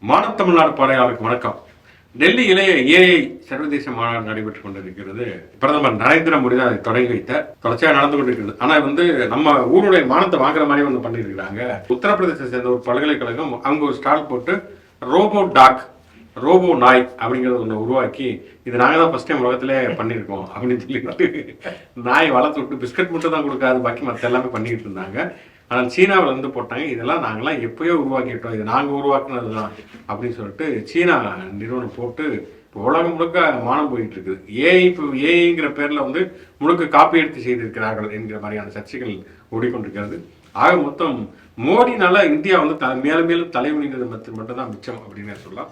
மானத்தமிழ்நாடு பார்வையாளருக்கு வணக்கம். டெல்லியிலே ஏஐ சர்வதேச மாநாடு நடைபெற்றுக் கொண்டிருக்கிறது. பிரதமர் நரேந்திர மோடி தான் அதை தொடங்கி வைத்த தொடர்ச்சியாக நடந்து கொண்டிருக்கிறது. ஆனால் நம்ம ஊருடைய மானத்தை வாங்குற மாதிரி ஒன்று பண்ணியிருக்கிறாங்க. உத்தரப்பிரதேசத்தை சேர்ந்த ஒரு பல்கலைக்கழகம் அவங்க ஒரு ஸ்டால் போட்டு ரோபோ டாக், ரோபோ நாய் அப்படிங்கிறத ஒன்று உருவாக்கி, இது நாங்கள் தான் ஃபர்ஸ்ட் டைம் உலகத்திலே பண்ணியிருக்கோம் அப்படின்னு சொல்லிட்டு நாய் வளர்த்து விட்டு பிஸ்கட் மட்டும் தான் கொடுக்காது, பாக்கி மற்ற எல்லாமே பண்ணிக்கிட்டு இருந்தாங்க. ஆனால் சீனாவில் வந்து போட்டாங்க, இதெல்லாம் நாங்களாம் எப்பயோ உருவாக்கிட்டோம், இது நாங்கள் உருவாக்குனது தான் அப்படின்னு சொல்லிட்டு சீனா நிறுவனம் போட்டு இப்போ உலகம் முழுக்க மானம் போயிட்டு இருக்குது. ஏஐங்கிற பேரில் வந்து முழுக்க காப்பி எடுத்து செய்திருக்கிறார்கள் என்கிற மாதிரியான சர்ச்சைகள் ஓடிக்கொண்டிருக்கிறது. ஆக மொத்தம் மோடினால இந்தியா வந்து மேலும் மேலும் தலைவலிங்கிறது மட்டும் தான் மிச்சம் அப்படின்னு சொல்லலாம்.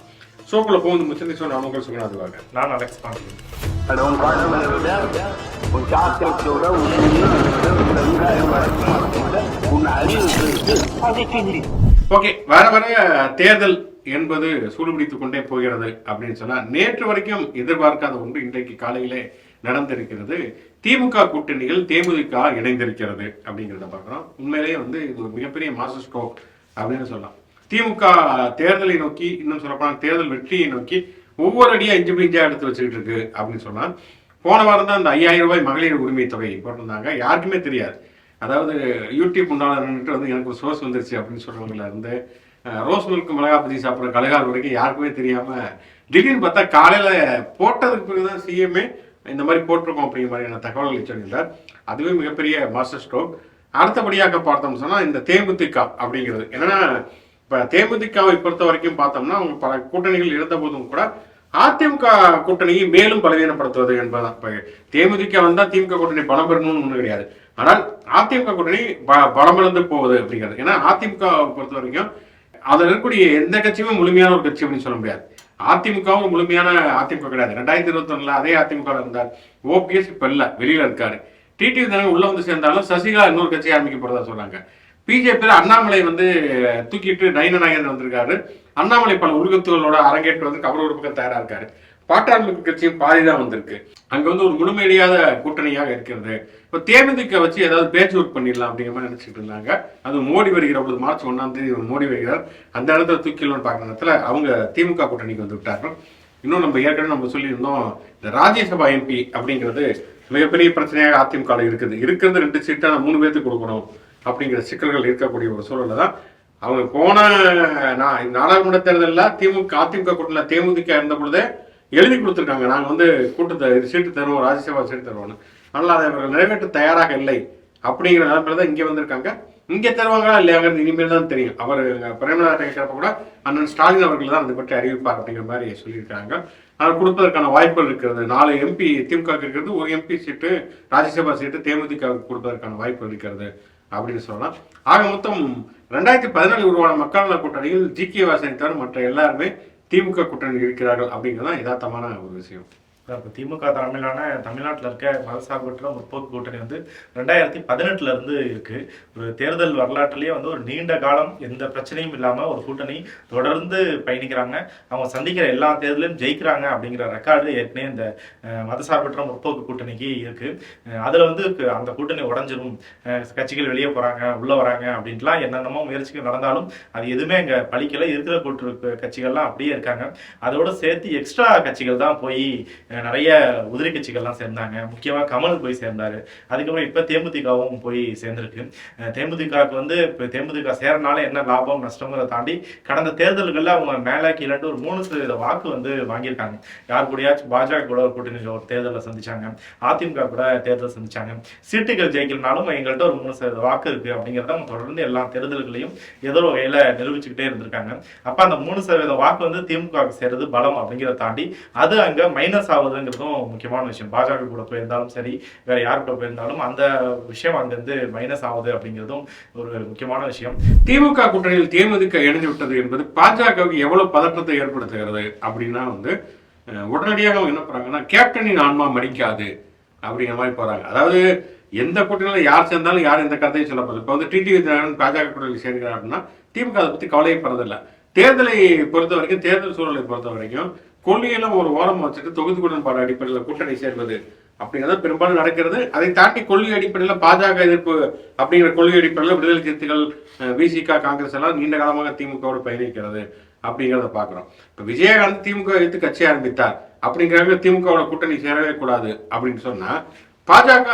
ஷோக்குள்ள போகுது முச்சந்தி சொன்ன அவங்க சொன்னாதுவாங்க. நான் அலெக்ஸ் பாக்கிறேன். ஓகே, வர வர தேர்தல் என்பது சூடுபிடித்துக் கொண்டே போகிறது அப்படின்னு சொன்னா, நேற்று வரைக்கும் எதிர்பார்க்காத ஒன்று இன்றைக்கு காலையிலே நடந்திருக்கிறது. திமுக கூட்டணிகள் தேமுதிக இணைந்திருக்கிறது அப்படிங்கிறத பார்க்கிறோம். உண்மையிலேயே வந்து இது ஒரு மிகப்பெரிய மாஸ்டர் ஸ்ட்ரோக் அப்படின்னு சொல்லலாம். திமுக தேர்தலை நோக்கி, இன்னும் சொல்லப்போனால் தேர்தல் வெற்றியை நோக்கி ஒவ்வொரு அடியா இஞ்சியா எடுத்து வச்சுக்கிட்டு இருக்கு அப்படின்னு சொன்னா, போன வாரம் தான் அந்த 5000 ரூபாய் மகளிர் உரிமை தொகை போட்டிருந்தாங்க. யாருக்குமே தெரியாது. அதாவது யூடியூப் உண்டாளர்கிட்ட வந்து எனக்கு ஒரு சோர்ஸ் வந்துருச்சு அப்படின்னு சொல்றவங்கள இருந்து ரோஸ் மில்க் மிளகா பத்தி சாப்பிட்ற கலைகார் வரைக்கும் யாருக்குமே தெரியாம திடீர்னு பார்த்தா காலையில போட்டதுக்கு பிறகுதான் சிஎம்ஏ இந்த மாதிரி போட்டிருக்கோம் அப்படிங்கிற மாதிரியான தகவல்களை சொல்லியிருந்தார். அதுவே மிகப்பெரிய மாஸ்டர் ஸ்ட்ரோக். அடுத்தபடியாக பார்த்தோம்னு சொன்னா இந்த தேமுதிக அப்படிங்கிறது என்னன்னா, இப்ப தேமுதிகவை பொறுத்த வரைக்கும் பார்த்தோம்னா அவங்க பல கூட்டணிகள் இருந்த போதும் கூட அதிமுக கூட்டணியை மேலும் பலவீனப்படுத்துவது என்பதுதான். இப்ப தேமுதிக வந்தா திமுக கூட்டணி பலம் பெறணும்னு ஒண்ணு கிடையாது. ஆனால் அதிமுக கூட்டணி பலமிழந்து போகுது அப்படிங்கிறது. ஏன்னா அதிமுக பொறுத்த வரைக்கும் அதுல இருக்கக்கூடிய எந்த கட்சியுமே முழுமையான ஒரு கட்சி அப்படின்னு சொல்ல முடியாது. அதிமுகவும் முழுமையான அதிமுக கிடையாது. 2021 அதே அதிமுக இருந்தார். ஓபிஎஸ் இப்ப இல்ல, வெளியில இருக்காரு. டிடிவி தினகரன் உள்ள வந்து சேர்ந்தாலும் சசிகலா இன்னொரு கட்சி ஆரம்பிக்க போறதா சொல்றாங்க. பிஜேபியில் அண்ணாமலை வந்து தூக்கிட்டு நயனநாயகன் வந்திருக்காரு. அண்ணாமலை பல உருவத்துகளோட அரங்கேற்று வந்து அவர் ஒரு பக்கம் தயாரா இருக்காரு. பாட்டாளி கட்சியும் பாதிதான் வந்திருக்கு. அங்க வந்து ஒரு முழுமையடையாத கூட்டணியாக இருக்கிறது. இப்ப தேமுதிக வச்சு ஏதாவது பேச்சு ஒர்க் பண்ணிடலாம் அப்படிங்கிற மாதிரி நினைச்சிட்டு இருந்தாங்க. அது மோடி வருகிற பொழுது மார்ச் 1 மோடி வருகிறார். அந்த இடத்துல தூக்கிடலாம்னு பார்க்குற நேரத்தில் அவங்க திமுக கூட்டணிக்கு வந்து விட்டார்கள். இன்னும் நம்ம ஏற்கனவே நம்ம சொல்லியிருந்தோம், இந்த ராஜ்யசபா எம்பி அப்படிங்கிறது மிகப்பெரிய பிரச்சனையாக அதிமுக இருக்குது. 2 சீட்டை 3 பேர்த்துக்கு கொடுக்கணும் அப்படிங்கிற சிக்கல்கள் இருக்கக்கூடிய ஒரு சூழல்ல தான் அவங்க போன நாடாளுமன்ற தேர்தலில் அதிமுக கூட்டணியில் தேமுதிக இருந்த பொழுதே எழுதி கொடுத்துருக்காங்க, நாங்கள் வந்து இது சீட்டு தருவோம், ராஜ்யசபா சீட்டு தருவோம்னு. ஆனால் அதை அவர்கள் நிறைவேற்ற தயாராக இல்லை அப்படிங்கிற நிலைமையில தான் இங்கே வந்திருக்காங்க. இங்கே தருவாங்களா இல்லையாங்கிறது இனிமேல் தான் தெரியும். அவர் பிரேமலதா கேட்கிறப்ப கூட அண்ணன் ஸ்டாலின் அவர்கள் தான் அதை பற்றி அறிவிப்பார் அப்படிங்கிற மாதிரி சொல்லியிருக்காங்க. ஆனால் கொடுப்பதற்கான வாய்ப்புகள் இருக்கிறது. 4 எம்பி திமுக இருக்கிறது, 1 எம்பி சீட்டு ராஜ்யசபா சீட்டு தேமுதிக கொடுப்பதற்கான வாய்ப்பு இருக்கிறது அப்படின்னு சொல்லலாம். ஆக மொத்தம் 2014 உருவான மக்கள் நல கூட்டணியில் ஜி.கே. வாசனை தவிர மற்ற எல்லாருமே திமுக கூட்டணி இருக்கிறார்கள் அப்படிங்கிறதான் யதார்த்தமான ஒரு விஷயம். இப்போ திமுக தலைமையிலான தமிழ்நாட்டில் இருக்க மதசார்பற்ற முற்போக்கு கூட்டணி வந்து 2018 இருந்து இருக்கு. ஒரு தேர்தல் வரலாற்றிலேயே வந்து ஒரு நீண்ட காலம் எந்த பிரச்சனையும் இல்லாமல் ஒரு கூட்டணி தொடர்ந்து பயணிக்கிறாங்க. அவங்க சந்திக்கிற எல்லா தேர்தலையும் ஜெயிக்கிறாங்க அப்படிங்கிற ரெக்கார்டு ஏற்கனவே இந்த மதசார்பற்ற முற்போக்கு கூட்டணிக்கு இருக்கு. அதில் வந்து அந்த கூட்டணி உடஞ்சிரும், கட்சிகள் வெளியே போறாங்க உள்ள வராங்க அப்படின்ட்டுலாம் என்னென்னமோ முயற்சிகள் நடந்தாலும் அது எதுவுமே இங்கே பழிக்கல. இருக்கிற கட்சிகள்லாம் அப்படியே இருக்காங்க. அதோட சேர்த்து எக்ஸ்ட்ரா கட்சிகள் தான் போய் நிறைய உதிரி கட்சிகள்லாம் சேர்ந்தாங்க. முக்கியமாக கமல் போய் சேர்ந்தாரு. அதுக்கப்புறம் இப்போ தேமுதிகவும் போய் சேர்ந்திருக்கு. தேமுதிகவுக்கு வந்து இப்போ தேமுதிக சேரனால என்ன லாபம் நஷ்டங்கிறத தாண்டி கடந்த தேர்தல்களில் அவங்க மேலே கீழே ஒரு 3% வாக்கு வந்து வாங்கியிருக்காங்க. யார் கூடயாச்சும் பாஜக கூட ஒரு கூட்டணி ஒரு தேர்தலில் சந்திச்சாங்க, அதிமுக கூட தேர்தல் சந்திச்சாங்க. சீட்டுகள் ஜெயிக்கலனாலும் எங்கள்கிட்ட ஒரு 3% வாக்கு இருக்கு அப்படிங்கிறத அவங்க தொடர்ந்து எல்லா தேர்தல்களையும் ஏதோ ஒரு வகையில் நிரூபிச்சுக்கிட்டே இருந்திருக்காங்க. அப்போ அந்த 3% வாக்கு வந்து திமுக சேர்றது பலம் அப்படிங்கிறத தாண்டி அது அங்கே மைனஸ் ஆகுதுங்கிறதும் முக்கியமான விஷயம். பாஜக கூட போயிருந்தாலும் சரி, வேற யார் கூட போயிருந்தாலும் அந்த விஷயம் அங்கிருந்து மைனஸ் ஆகுது அப்படிங்கிறதும் ஒரு முக்கியமான விஷயம். திமுக கூட்டணியில் தேமுதிக இணைந்து விட்டது என்பது பாஜகவுக்கு எவ்வளவு பதற்றத்தை ஏற்படுத்துகிறது அப்படின்னா வந்து உடனடியாக அவங்க என்ன போறாங்கன்னா, கேப்டனின் ஆன்மா மடிக்காது அப்படிங்கிற மாதிரி போறாங்க. அதாவது எந்த கூட்டணியில யார் சேர்ந்தாலும் யார் எந்த கருத்தையும் சொல்ல போகுது. இப்போ வந்து டிடிவி தினகரன் பாஜக கூட்டணியில் சேர்க்கிறார் அப்படின்னா திமுக அதை பத்தி கவலையை படுறதில்லை. தேர்தலை பொறுத்த வரைக்கும், தேர்தல் சூழலை பொறுத்த வரைக்கும் கொள்கையெல்லாம் ஒரு ஓரம் வச்சுட்டு தொகுதி உடன்பாடு அடிப்படையில் கூட்டணி சேர்வது அப்படிங்கிறது பெரும்பாலும் நடக்கிறது. அதை தாண்டி கொள்கை அடிப்படையில் பாஜக எதிர்ப்பு அப்படிங்கிற கொள்கை அடிப்படையில் விடுதலை சிறுத்தைகள், விசிக, காங்கிரஸ் எல்லாம் நீண்ட காலமாக திமுகவோடு பயணிக்கிறது. அப்படிங்கிறத பார்க்குறோம். இப்போ விஜயகாந்த் திமுக எடுத்து கட்சி ஆரம்பித்தார் அப்படிங்கிறாங்க, திமுகவோட கூட்டணி சேரவே கூடாது அப்படின்னு சொன்னா பாஜக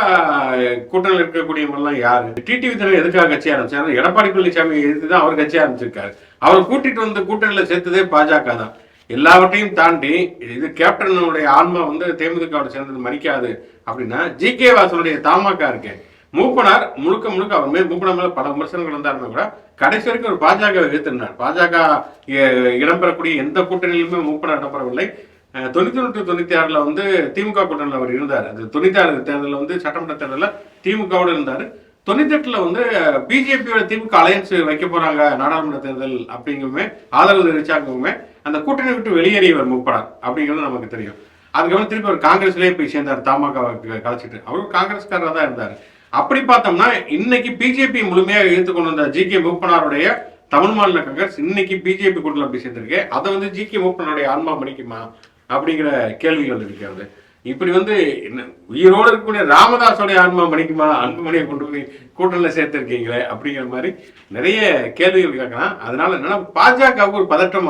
கூட்டணியில் இருக்கக்கூடியவங்கலாம் யாரு? டிடிவி தினகரன் எதுக்காக கட்சி ஆரம்பிச்சாரு? எடப்பாடி பழனிசாமி எதிர்த்து தான் அவர் கட்சி ஆரம்பிச்சிருக்காரு. அவர் கூட்டிட்டு வந்து கூட்டணியில சேர்த்ததே பாஜக தான். எல்லாவற்றையும் தாண்டி இது கேப்டனுடைய ஆன்மா வந்து தேமுதிகவோட சேர்ந்தது மறிக்காது அப்படின்னா ஜி.கே. வாசனுடைய தமாக இருக்கு. மூப்பனார் முழுக்க முழுக்க அவர் மேல் மூப்பனார் மேல பல விமர்சனங்கள் இருந்தாலுமே கூட கடைசி வரைக்கும் ஒரு பாஜக எதிர்த்திருந்தார். பாஜக இடம்பெறக்கூடிய எந்த கூட்டணியிலுமே மூப்பனார் இடம்பெறவில்லை. 91-96 வந்து திமுக கூட்டணியில் அவர் இருந்தார். அது 96 தேர்தலில் வந்து சட்டமன்ற தேர்தலில் திமுகவோடு இருந்தார். 98 வந்து பிஜேபியோட திமுக அலையன்ஸ் வைக்க போறாங்க நாடாளுமன்ற தேர்தல் அப்படிங்குமே ஆதரவு தெரிவிச்சாங்கவுமே அந்த கூட்டணி விட்டு வெளியேறியவர் மூப்பனார் அப்படிங்கிறது நமக்கு தெரியும். அதுக்கப்புறம் திருப்பி அவர் காங்கிரஸ்லேயே போய் சேர்ந்தார். தமாக கலைச்சிட்டு அவரும் காங்கிரஸ்காரராக தான் இருந்தார். அப்படி பார்த்தோம்னா இன்னைக்கு பிஜேபி முழுமையாக இழுத்து கொண்டு வந்த ஜி.கே. மூப்பனாருடைய தமிழ் மாநில காங்கிரஸ் இன்னைக்கு பிஜேபி கூட்டணியில் போய் சேர்ந்திருக்கு. அதை வந்து ஜி.கே. மூப்பனாருடைய ஆன்மா மணிக்குமா அப்படிங்கிற கேள்விகள் இருக்கிறது. இப்படி வந்து உயிரோடு இருக்கக்கூடிய ராமதாஸோடைய ஆன்மா மணிக்குமா, அன்புமணியை கொண்டு போய் கூட்டணியில் சேர்த்திருக்கீங்களே அப்படிங்கிற மாதிரி நிறைய கேள்விகள் கேட்கலாம். அதனால என்னன்னா பாஜகவுக்கு ஒரு பதட்டம்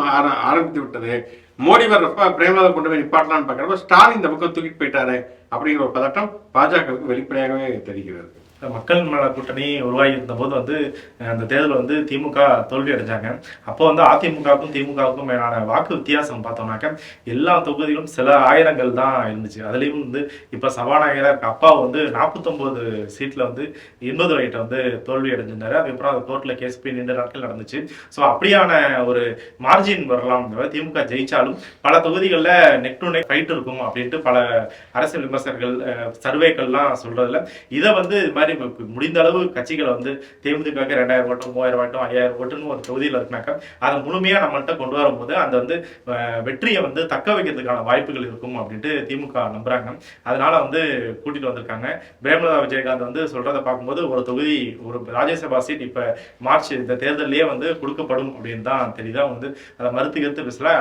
ஆரம்பித்து விட்டது. மோடி வர்றப்ப பிரேமலாத கொண்டு போய் நிப்பாட்டலான்னு பார்க்குறப்ப ஸ்டாலின் இந்த பக்கம் தூக்கிட்டு போயிட்டாரு அப்படிங்கிற ஒரு பதட்டம் பாஜகவுக்கு வெளிப்படையாகவே தெரிகிறது. மக்கள் நல கூட்டணி உருவாகி இருந்த போது வந்து அந்த தேர்தல் வந்து திமுக தோல்வி அடைஞ்சாங்க. அப்போ வந்து அதிமுகவுக்கும் திமுகவுக்கும் மேலான வாக்கு வித்தியாசம் பார்த்தோம்னாக்க எல்லா தொகுதியிலும் சில ஆயிரங்கள் தான் இருந்துச்சு. அதுலேயும் வந்து இப்போ சபாநாயகர் அப்பா வந்து 49 சீட்டில் வந்து 80 ரைட்டை வந்து தோல்வி அடைஞ்சிருந்தாரு. அதுக்கப்புறம் அது கோர்ட்டில் கேஸ் போய் 2 நாட்கள் நடந்துச்சு. ஸோ அப்படியான ஒரு மார்ஜின் வரலாம். திமுக ஜெயிச்சாலும் பல தொகுதிகளில் நெக் டு நெக் ஃபைட் இருக்கும் அப்படின்ட்டு பல அரசியல் விமர்சகர்கள் சர்வேக்கள்லாம் சொல்றதுல இதை வந்து இது மாதிரி முடிந்த அளவு கட்சிகளை வந்து தேமுதிக 2000 ஓட்டம் 3000 ஓட்டம் 5000 ஓட்டுன்னு ஒரு தொகுதியில் இருக்குனாக்கா அதை முழுமையா நம்மள்கிட்ட கொண்டு வரும்போது அந்த வந்து வெற்றியை வந்து தக்க வைக்கிறதுக்கான வாய்ப்புகள் இருக்கும் அப்படின்ட்டு திமுக நம்புறாங்க. அதனால வந்து கூட்டிட்டு வந்திருக்காங்க. பிரேமலதா விஜயகாந்த் வந்து சொல்றதை பார்க்கும்போது ஒரு தொகுதி ஒரு ராஜ்யசபா சீட் இப்ப மார்ச் இந்த தேர்தலையே வந்து கொடுக்கப்படும் அப்படின்னு தான் தெரியுது. அவங்க வந்து அதை மறுத்துக்கிறது பேசல,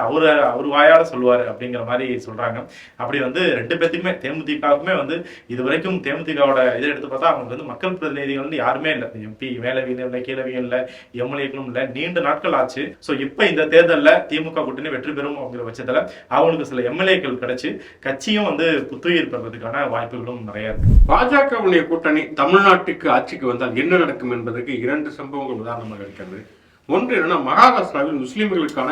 அவர் வாயால சொல்லுவாரு அப்படிங்கிற மாதிரி சொல்றாங்க. அப்படி வந்து 2 பேத்துக்குமே தேமுதிகவுக்குமே வந்து இது வரைக்கும் தேமுதிகவோட இதை எடுத்து பார்த்தா அவங்க வந்து மக்கள் பிரதிநிதிகள் வந்து யாருமே இல்லை. எம்பி மேலவையும் இல்லை, கீழவையும் இல்லை, எம்எல்ஏக்களும் இல்லை. நீண்ட நாட்கள் ஆச்சு. ஸோ இப்போ இந்த தேர்தலில் திமுக கூட்டணி வெற்றி பெறும் அப்படிங்கிற பட்சத்தில் அவங்களுக்கு சில எம்எல்ஏக்கள் கிடைச்சு கட்சியும் வந்து புத்துயிர் பெறுவதற்கான வாய்ப்புகளும் நிறைய இருக்கு. பாஜகவுடைய கூட்டணி தமிழ்நாட்டுக்கு ஆட்சிக்கு வந்தால் என்ன நடக்கும் என்பதற்கு 2 சம்பவங்கள் உதாரணமாக இருக்கிறது. ஒன்று என்னன்னா, மகாராஷ்டிராவில் முஸ்லிம்களுக்கான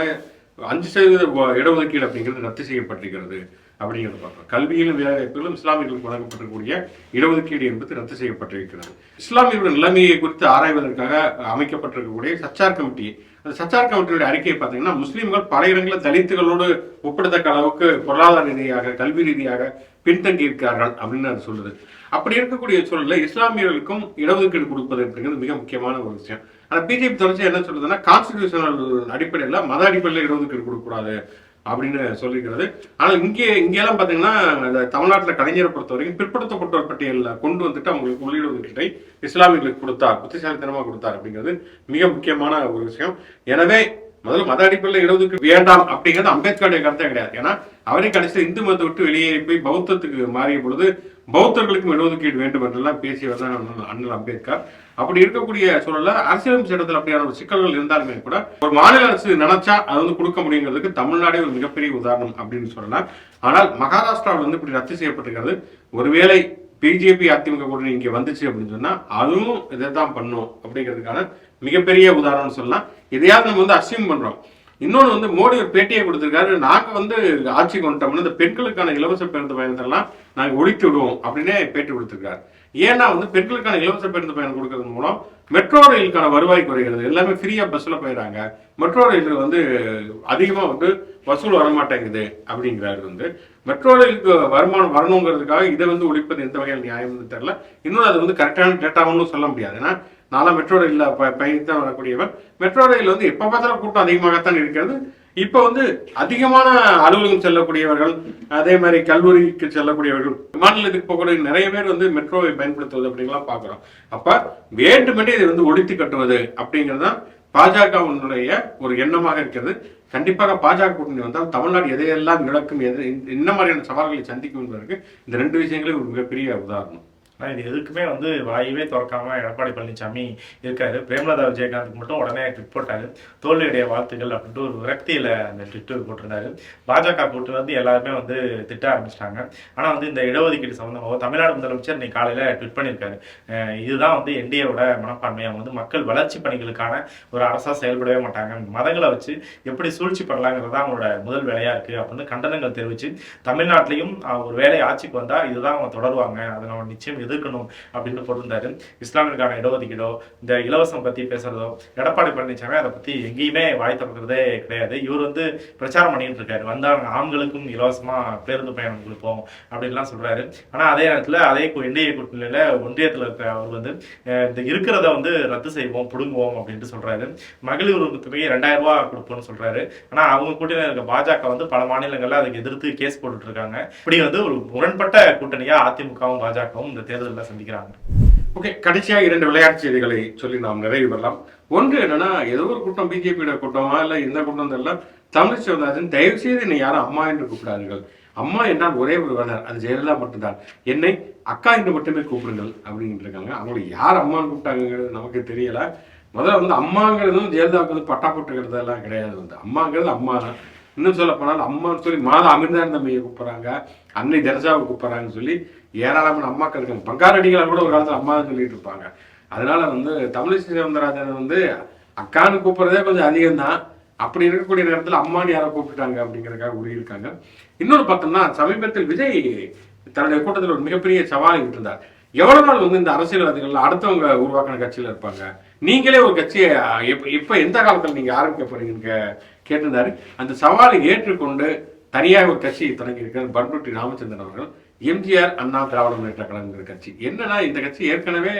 5% இடஒதுக்கீடு அப்படிங்கிறது ரத்து செய்யப்பட்டிருக்கிறது அப்படிங்கிறது பார்க்கலாம். கல்வியிலும் வேலைவாய்ப்புகளும் இஸ்லாமியர்களுக்கு வழங்கப்பட்டிருக்கக்கூடிய இடஒதுக்கீடு என்பது ரத்து செய்யப்பட்டிருக்கிறது. இஸ்லாமியர்களுடைய நிலைமையை குறித்து ஆராய்வதற்காக அமைக்கப்பட்டிருக்கக்கூடிய சச்சார் கமிட்டி, அந்த சச்சார் கமிட்டியுடைய அறிக்கையை பார்த்தீங்கன்னா முஸ்லீம்கள் பல இடங்களில் தலித்துகளோடு ஒப்பிடத்தக்க அளவுக்கு பொருளாதார ரீதியாக கல்வி ரீதியாக பின்தங்கி இருக்கிறார்கள் அப்படின்னு அது சொல்லுது. அப்படி இருக்கக்கூடிய சூழலில் இஸ்லாமியர்களுக்கும் இடஒதுக்கீடு கொடுப்பது அப்படிங்கிறது மிக முக்கியமான ஒரு விஷயம். ஆனால் பிஜேபி தொடர்ச்சி என்ன சொல்றதுன்னா, கான்ஸ்டிடியூஷனல் அடிப்படையில் மத அடிப்படையில் இடஒதுக்கீடு கொடுக்கக்கூடாது அப்படின்னு சொல்லிக்கிறது. ஆனால் இங்கெல்லாம் பார்த்தீங்கன்னா தமிழ்நாட்டில் கலைஞரை பொறுத்த வரைக்கும் பிற்படுத்தப்பட்டோர் பட்டியலில் கொண்டு வந்துட்டு அவங்களுக்கு உள்ளீடு ஒதுக்கீட்டை இஸ்லாமியர்களுக்கு கொடுத்தார், புத்திசாலித்தனமாக கொடுத்தார் அப்படிங்கிறது மிக முக்கியமான ஒரு விஷயம். எனவே முதல்ல மத அடிப்படையில் இடஒதுக்கீடு வேண்டாம் அப்படிங்கிறது அம்பேத்கருடைய கருத்தே கிடையாது. ஏன்னா அவரே கடைசியில் இந்து மதத்தை விட்டு வெளியேறி போய் பௌத்தத்துக்கு மாறிய பொழுது பௌத்தர்களுக்கும் இடஒதுக்கீடு வேண்டும் என்றெல்லாம் பேசியவர் தான் அண்ணல் அம்பேத்கர். அப்படி இருக்கக்கூடிய சூழல்ல அரசியலமைப்பு சட்டத்தில் அப்படியான ஒரு சிக்கல்கள் இருந்தாலுமே கூட ஒரு மாநில அரசு நினைச்சா அது வந்து கொடுக்க முடியுங்கிறதுக்கு தமிழ்நாடே ஒரு மிகப்பெரிய உதாரணம் அப்படின்னு சொல்லலாம். ஆனால் மகாராஷ்டிராவில் வந்து இப்படி ரத்து செய்யப்பட்டிருக்கிறது. ஒருவேளை பிஜேபி அதிமுக கூட்டணி இங்கே வந்துச்சு அப்படின்னு சொன்னா அதுவும் இதை தான் பண்ணும் அப்படிங்கிறதுக்கான மிகப்பெரிய உதாரணம் சொல்லலாம். இதையாவது நம்ம வந்து அசியூம் பண்றோம். இன்னொன்று வந்து மோடி ஒரு பேட்டியை கொடுத்திருக்காரு, நாங்கள் வந்து ஆட்சிக்கு வந்துட்டோம்னா இந்த பெண்களுக்கான இலவச பேருந்து பயணத்தெல்லாம் நாங்கள் ஒழித்து விடுவோம் அப்படின்னே பேட்டி கொடுத்திருக்காரு. ஏன்னா வந்து பெண்களுக்கான இலவச பேருந்து பயணம் கொடுக்கறது மூலம் மெட்ரோ ரயிலுக்கான வருவாய் குறைகிறது. எல்லாமே ஃப்ரீயா பஸ்ல போயிடறாங்க. மெட்ரோ ரயில் வந்து அதிகமா வந்து வசூல் வரமாட்டேங்குது அப்படிங்கிறாரு. வந்து மெட்ரோ ரயிலுக்கு வருமானம் வரணுங்கிறதுக்காக இதை வந்து ஒழிப்பது எந்த வகையில் நியாயம்னு தெரியல. இன்னொன்று அது வந்து கரெக்டான டேட்டாவும் சொல்ல முடியாது. ஏன்னா நான்லாம் மெட்ரோ ரயிலில் பயணித்தான் வரக்கூடியவன். மெட்ரோ ரயில் வந்து எப்போ பார்த்தாலும் கூட்டம் அதிகமாகத்தான் இருக்கிறது. இப்போ வந்து அதிகமான அலுவலகம் செல்லக்கூடியவர்கள், அதே மாதிரி கல்லூரிக்கு செல்லக்கூடியவர்கள், மாநிலத்துக்கு போகக்கூடிய நிறைய பேர் வந்து மெட்ரோவை பயன்படுத்துவது அப்படிங்கலாம் பார்க்குறோம். அப்போ வேண்டுமென்றே இதை வந்து ஒழித்து கட்டுவது அப்படிங்கிறது தான் பாஜகவினுடைய ஒரு எண்ணமாக இருக்கிறது. கண்டிப்பாக பாஜக கூட்டணி வந்தால் தமிழ்நாடு எதையெல்லாம் இழக்கும், என்ன மாதிரியான சவால்களை சந்திக்கும் என்பதற்கு இந்த 2 விஷயங்களே ஒரு மிகப்பெரிய உதாரணம். ஆனால் இது எதுக்குமே வந்து வாயவே திறக்காம எடப்பாடி பழனிசாமி இருக்காரு. பிரேமலதா விஜயகாந்துக்கு மட்டும் உடனே ட்விட் போட்டாரு, தோல்வியுடைய வாழ்த்துக்கள் அப்படின்ட்டு ஒரு விரக்தியில அந்த ட்விட் போட்டிருந்தாரு. பாஜக கூட்டு வந்து எல்லாருமே வந்து திட்ட ஆரம்பிச்சிட்டாங்க. ஆனா வந்து இந்த இடஒதுக்கீடு சம்பந்தமாக தமிழ்நாடு முதலமைச்சர் இன்னைக்கு காலையில ட்விட் பண்ணியிருக்காரு. இதுதான் வந்து என்டிஏவோட மனப்பான்மை. அவங்க வந்து மக்கள் வளர்ச்சி பணிகளுக்கான ஒரு அரசா செயல்படவே மாட்டாங்க, மதங்களை வச்சு எப்படி சூழ்ச்சி பண்ணலாங்கிறது தான் அவங்களோட முதல் வேலையா இருக்கு அப்படின்னு கண்டனங்கள் தெரிவிச்சு, தமிழ்நாட்டிலையும் ஒரு வேலை ஆட்சிக்கு வந்தா இதுதான் அவங்க தொடருவாங்க, அதை நம்ம நிச்சயம் எதிர்க்கணும் அப்படின்னு போட்டிருந்தாரு. இஸ்லாமியருக்கான இடஒதுக்கீடோ இந்த இலவசம் பத்தி பேசுறதோ எடப்பாடி பழனிசாமி அதை பத்தி எங்கேயுமே வாய் திறக்கிறதே கிடையாது. இவர் வந்து பிரச்சாரம் பண்ணிட்டு இருக்காரு, வந்தாங்க ஆண்களுக்கும் இலவசமா பேருந்து பயணம் கொடுப்போம் அப்படின்லாம் சொல்றாரு. ஆனா அதே நேரத்துல அதே என்டிஏ கூட்டணியில ஒன்றியத்துல இருக்கிற அவர் வந்து இந்த இருக்கிறத வந்து ரத்து செய்வோம், புடுங்குவோம் அப்படின்ட்டு சொல்றாரு. மகளிர் உரிமை 2000 ரூபாய் கொடுப்போம்னு சொல்றாரு. ஆனா அவங்க கூட்டணியில் இருக்க பாஜக வந்து பல மாநிலங்கள்ல அதுக்கு எதிர்த்து கேஸ் போட்டுட்டு இருக்காங்க. இப்படி வந்து ஒரு முரண்பட்ட கூட்டணியா அதிமுகவும் பாஜகவும் இந்த தேர்தலில் சந்திக்கிறாங்க. ஓகே, கடைசியா 2 விளையாட்டு செய்திகளை சொல்லி நாம் நிறைவு பெறலாம். ஒன்று என்னன்னா, ஏதோ ஒரு கூட்டம் பிஜேபியோட கூட்டமா இல்ல இந்த கூட்டம் எல்லாம் தமிழ் சிவந்தாசன் தயவு செய்து என்னை யாரும் அம்மா என்று கூப்பிடாதீர்கள். அம்மா என்றால் ஒரே ஒரு வேலை, அது ஜெயலலிதா மட்டும்தான். என்னை அக்கா என்று மட்டுமே கூப்பிடுங்கள் அப்படின்னு இருக்காங்க. அவங்களை யார் அம்மான்னு கூப்பிட்டாங்கிறது நமக்கு தெரியல. முதல்ல வந்து அம்மாங்கிறதும் ஜெயலலிதாவுக்கு வந்து பட்டா போட்டுக்கிறது எல்லாம் கிடையாது. வந்து அம்மாங்கிறது அம்மா தான். இன்னும் சொல்ல போனால் அம்மான்னு சொல்லி மாதா அமிர்தானந்த தம்பியை கூப்பிட்றாங்க, அன்னை தெரசாவை கூப்பிட்றாங்கன்னு சொல்லி ஏராளமான அம்மாக்கள் இருக்காங்க. பங்காரடிகளை கூட ஒரு காலத்தில் அம்மா தான் சொல்லிட்டு இருப்பாங்க. அதனால வந்து தமிழிசை சவுந்தரராஜன் வந்து அக்கான்னு கூப்பிட்றதே கொஞ்சம் அதிகம்தான். அப்படி இருக்கக்கூடிய நேரத்தில் அம்மான்னு யாரை கூப்பிட்டாங்க அப்படிங்கிறதுக்காக உருகிருக்காங்க. இன்னொரு பார்த்தோம்னா, சமீபத்தில் விஜய் தன்னுடைய கூட்டத்தில் ஒரு மிகப்பெரிய சவாலை விட்டிருந்தார். எவ்வளவு நாள் வந்து இந்த அரசியல்வாதிகள் அடுத்தவங்க உருவாக்கின கட்சியில இருப்பாங்க, நீங்களே ஒரு கட்சியை இப்ப எந்த காலத்தில் நீங்க ஆரம்பிக்க போறீங்கன்னு கேட்டிருந்தாரு. அந்த சவாலை ஏற்றுக்கொண்டு தனியாக ஒரு கட்சியை தொடங்கி இருக்கிற பண்ருட்டி ராமச்சந்திரன் அவர்கள் எம்ஜிஆர் அண்ணா திராவிட முன்னேற்ற கழகங்கிற கட்சி. என்னன்னா, இந்த கட்சி ஏற்கனவே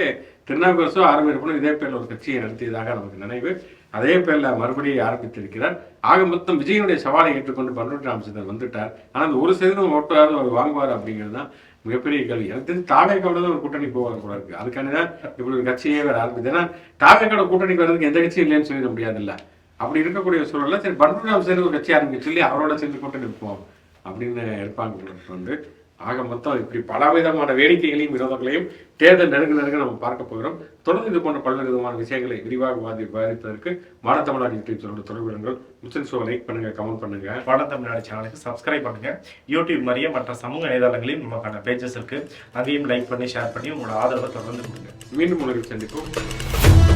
திருநாவுக்கரசோ ஆரம்பிப்பனும் இதே பேர்ல ஒரு கட்சியை நடத்தியதாக நமக்கு நினைவு. அதே பேர்ல மறுபடியும் ஆரம்பித்திருக்கிறார். ஆக மொத்தம் விஜயனுடைய சவாலை ஏற்றுக்கொண்டு பண்ருட்டி ராமச்சந்திரன் வந்துட்டார். ஆனால் ஒரு சதவீதம் ஓட்டாவது அவர் வாங்குவார் அப்படிங்கிறது தான் மிகப்பெரிய கேள்வி. எனக்கு தெரிஞ்சு தாவேக்காவோட தான் ஒரு கூட்டணி போவார் கூட இருக்கு. அதுக்கானதான் இப்படி ஒரு கட்சியே வேற ஆரம்பிச்சு. ஏன்னா தாவேக்காவோட கூட்டணிக்கு வர்றதுக்கு எந்த கட்சியும் இல்லைன்னு சொல்லிட முடியாதுல்ல. அப்படி இருக்கக்கூடிய சூழல்ல சரி பண்ருட்டி ராமச்சந்திரன் ஒரு கட்சி ஆரம்பிச்சு சொல்லி அவரோட சேர்ந்து கூட்டணி இருப்போம் அப்படின்னு இருப்பாங்க வந்து. ஆக மொத்தம் இப்படி பலவிதமான வேடிக்கைகளையும் விரோதங்களையும் தேர்தல் நெருங்க நம்ம பார்க்க போகிறோம். தொடர்ந்து இது போன்ற பல்வேறு விதமான விஷயங்களை விரிவாக விவாதிப்பதற்கு மாடத்தமிழ்நாடு யூடியூப் சேனலோட தொடர்புகள் மிச்சன் ஷோ லைக் பண்ணுங்க, கமெண்ட் பண்ணுங்க. மாடத்தமிழ்நாடு சேனலுக்கு சப்ஸ்கிரைப் பண்ணுங்க. யூடியூப் மாதிரியே மற்ற சமூக இணையதளங்களையும் நமக்கான பேஜஸ் இருக்கு, அதையும் லைக் பண்ணி ஷேர் பண்ணி உங்களோட ஆதரவை தொடர்ந்து கொடுங்க. மீண்டும் உங்களை சந்திப்போம்.